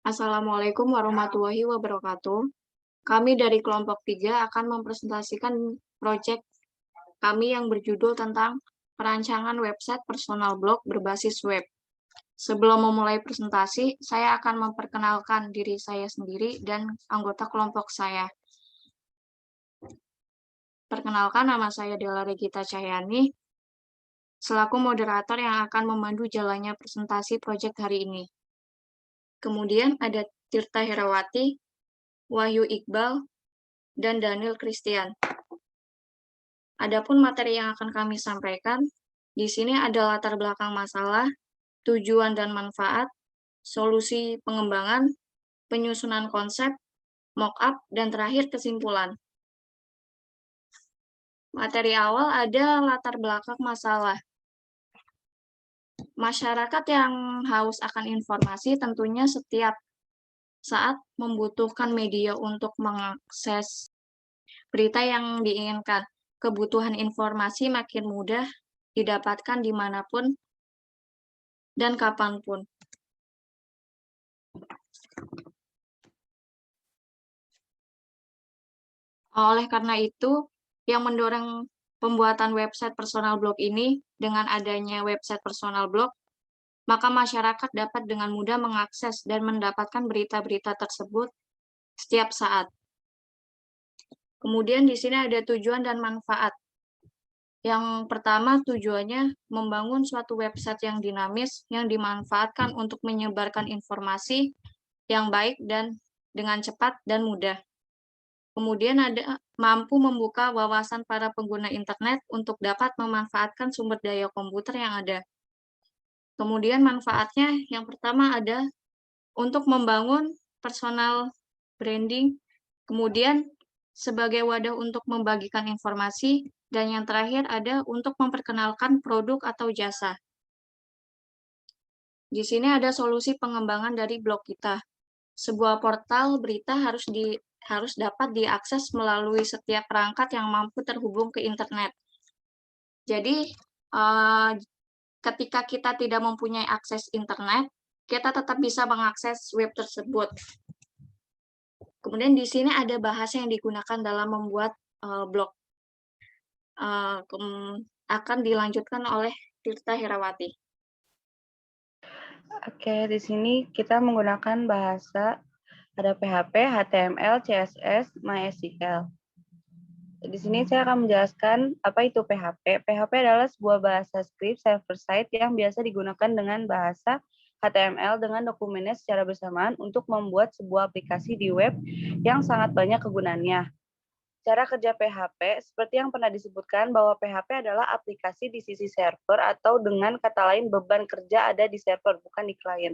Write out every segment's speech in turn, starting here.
Assalamualaikum warahmatullahi wabarakatuh. Kami dari kelompok 3 akan mempresentasikan proyek kami yang berjudul tentang perancangan website personal blog berbasis web. Sebelum memulai presentasi, saya akan memperkenalkan diri saya sendiri dan anggota kelompok saya. Perkenalkan, nama saya Della Regita Cahyani, selaku moderator yang akan memandu jalannya presentasi proyek hari ini. Kemudian ada Tirta Herawati, Wahyu Iqbal, dan Daniel Christian. Adapun materi yang akan kami sampaikan, di sini ada latar belakang masalah, tujuan dan manfaat, solusi pengembangan, penyusunan konsep, mock-up, dan terakhir kesimpulan. Materi awal ada latar belakang masalah. Masyarakat yang haus akan informasi tentunya setiap saat membutuhkan media untuk mengakses berita yang diinginkan. Kebutuhan informasi makin mudah didapatkan dimanapun dan kapanpun. Oleh karena itu, yang mendorong pembuatan website personal blog ini dengan adanya website personal blog, maka masyarakat dapat dengan mudah mengakses dan mendapatkan berita-berita tersebut setiap saat. Kemudian di sini ada tujuan dan manfaat. Yang pertama, tujuannya membangun suatu website yang dinamis yang dimanfaatkan untuk menyebarkan informasi yang baik dan dengan cepat dan mudah. Kemudian ada mampu membuka wawasan para pengguna internet untuk dapat memanfaatkan sumber daya komputer yang ada. Kemudian manfaatnya yang pertama ada untuk membangun personal branding, kemudian sebagai wadah untuk membagikan informasi, dan yang terakhir ada untuk memperkenalkan produk atau jasa. Di sini ada solusi pengembangan dari blog kita. Sebuah portal berita harus dapat diakses melalui setiap perangkat yang mampu terhubung ke internet. Jadi, ketika kita tidak mempunyai akses internet, kita tetap bisa mengakses web tersebut. Kemudian di sini ada bahasa yang digunakan dalam membuat blog. Akan dilanjutkan oleh Tirta Herawati. Oke, di sini kita menggunakan bahasa ada PHP, HTML, CSS, MySQL. Di sini saya akan menjelaskan apa itu PHP. PHP adalah sebuah bahasa script server-side yang biasa digunakan dengan bahasa HTML dengan dokumennya secara bersamaan untuk membuat sebuah aplikasi di web yang sangat banyak kegunaannya. Cara kerja PHP, seperti yang pernah disebutkan bahwa PHP adalah aplikasi di sisi server atau dengan kata lain beban kerja ada di server, bukan di klien.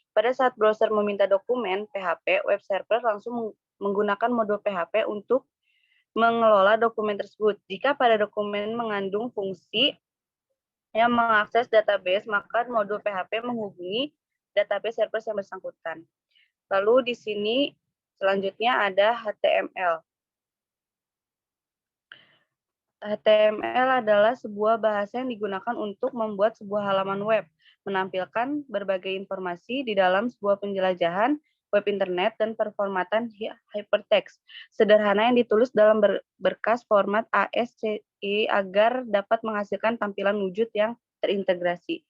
Pada saat browser meminta dokumen PHP, web server langsung menggunakan modul PHP untuk mengelola dokumen tersebut. Jika pada dokumen mengandung fungsi yang mengakses database, maka modul PHP menghubungi database server yang bersangkutan. Lalu di sini selanjutnya ada HTML. HTML adalah sebuah bahasa yang digunakan untuk membuat sebuah halaman web, menampilkan berbagai informasi di dalam sebuah penjelajahan web internet dan performatan hypertext sederhana yang ditulis dalam berkas format ASCII agar dapat menghasilkan tampilan wujud yang terintegrasi.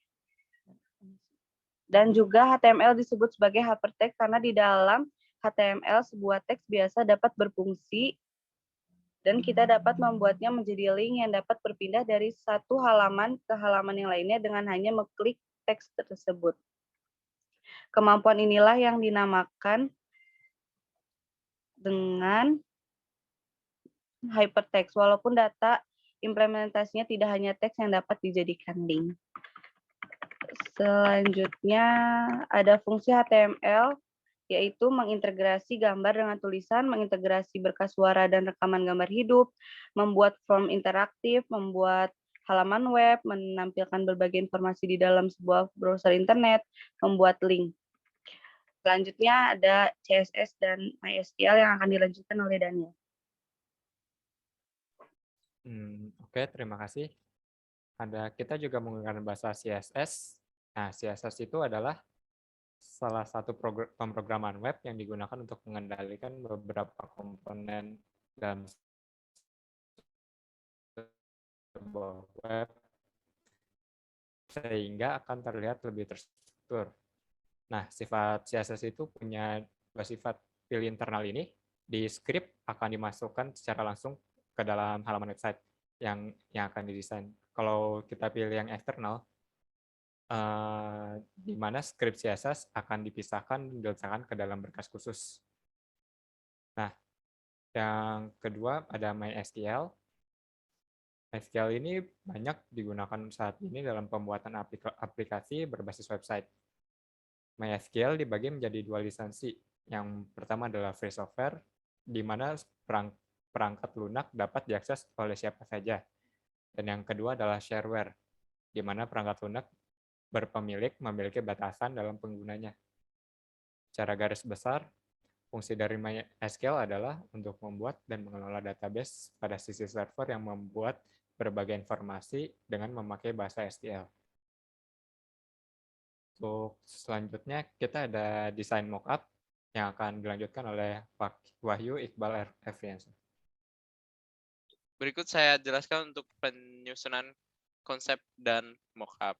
Dan juga HTML disebut sebagai hypertext karena di dalam HTML sebuah teks biasa dapat berfungsi dan kita dapat membuatnya menjadi link yang dapat berpindah dari satu halaman ke halaman yang lainnya dengan hanya mengklik teks tersebut. Kemampuan inilah yang dinamakan dengan hypertext, walaupun data implementasinya tidak hanya teks yang dapat dijadikan link. Selanjutnya ada fungsi HTML, yaitu mengintegrasi gambar dengan tulisan, mengintegrasi berkas suara dan rekaman gambar hidup, membuat form interaktif, membuat halaman web, menampilkan berbagai informasi di dalam sebuah browser internet, membuat link. Selanjutnya ada CSS dan MySQL yang akan dilanjutkan oleh Daniel. Oke, terima kasih. Kita juga menggunakan bahasa CSS. Nah, CSS itu adalah salah satu pemrograman web yang digunakan untuk mengendalikan beberapa komponen dalam sebuah web sehingga akan terlihat lebih terstruktur. Nah, sifat CSS itu punya dua sifat. Pilih internal ini di script akan dimasukkan secara langsung ke dalam halaman website yang akan didesain. Kalau kita pilih yang eksternal, di mana script CSS akan dipisahkan dan diletakkan ke dalam berkas khusus. Nah, yang kedua ada MySQL. MySQL ini banyak digunakan saat ini dalam pembuatan aplikasi berbasis website. MySQL dibagi menjadi dua lisensi. Yang pertama adalah free software, di mana perangkat lunak dapat diakses oleh siapa saja. Dan yang kedua adalah shareware, di mana perangkat lunak berpemilik memiliki batasan dalam penggunanya. Secara garis besar, fungsi dari MySQL adalah untuk membuat dan mengelola database pada sisi server yang membuat berbagai informasi dengan memakai bahasa SQL. Untuk selanjutnya, kita ada desain mockup yang akan dilanjutkan oleh Pak Wahyu Iqbal Efriansyah. Berikut saya jelaskan untuk penyusunan konsep dan mockup.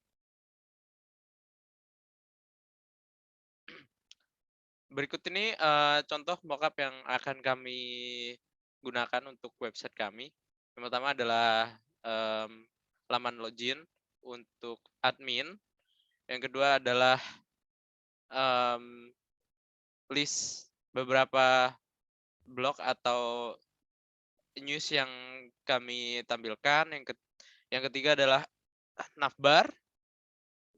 Berikut ini contoh mockup yang akan kami gunakan untuk website kami. Yang pertama adalah laman login untuk admin. Yang kedua adalah list beberapa blog atau news yang kami tampilkan. Yang ketiga adalah navbar.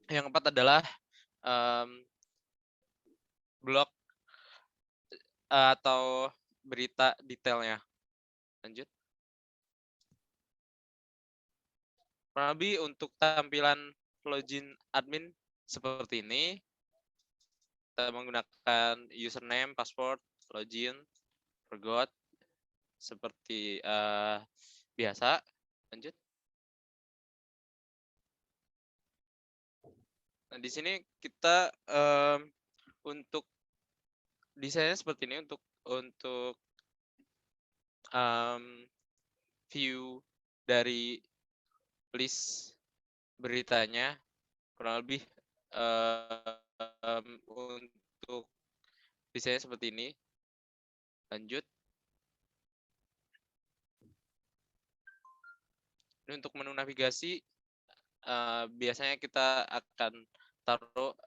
Yang keempat adalah blog atau berita detailnya. Lanjut. Kurang lebih untuk tampilan login admin seperti ini. Kita menggunakan username, password, login, forgot, seperti biasa. Lanjut. Nah, di sini kita untuk desainnya seperti ini untuk view dari list beritanya kurang lebih untuk desainnya seperti ini. Lanjut. Ini untuk menu navigasi biasanya kita akan taruh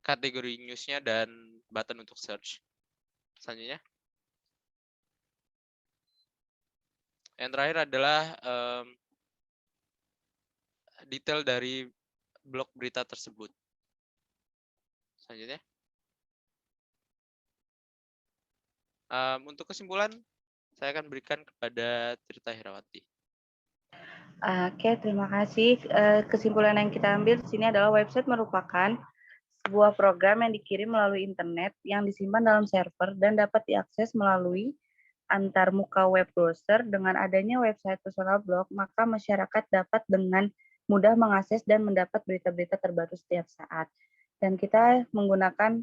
kategori newsnya dan button untuk search. Selanjutnya. Yang terakhir adalah detail dari blog berita tersebut. Selanjutnya. Untuk kesimpulan, saya akan berikan kepada Tirta Herawati. Oke, terima kasih. Kesimpulan yang kita ambil di sini adalah website merupakan sebuah program yang dikirim melalui internet yang disimpan dalam server dan dapat diakses melalui antar muka web browser. Dengan adanya website personal blog, maka masyarakat dapat dengan mudah mengakses dan mendapat berita-berita terbaru setiap saat. Dan kita menggunakan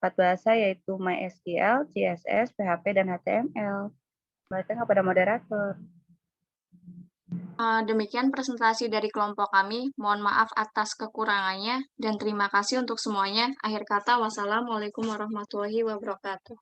4 bahasa yaitu MySQL, CSS, PHP, dan HTML. Kembalikan kepada moderator. Demikian presentasi dari kelompok kami. Mohon maaf atas kekurangannya dan terima kasih untuk semuanya. Akhir kata, wassalamualaikum warahmatullahi wabarakatuh.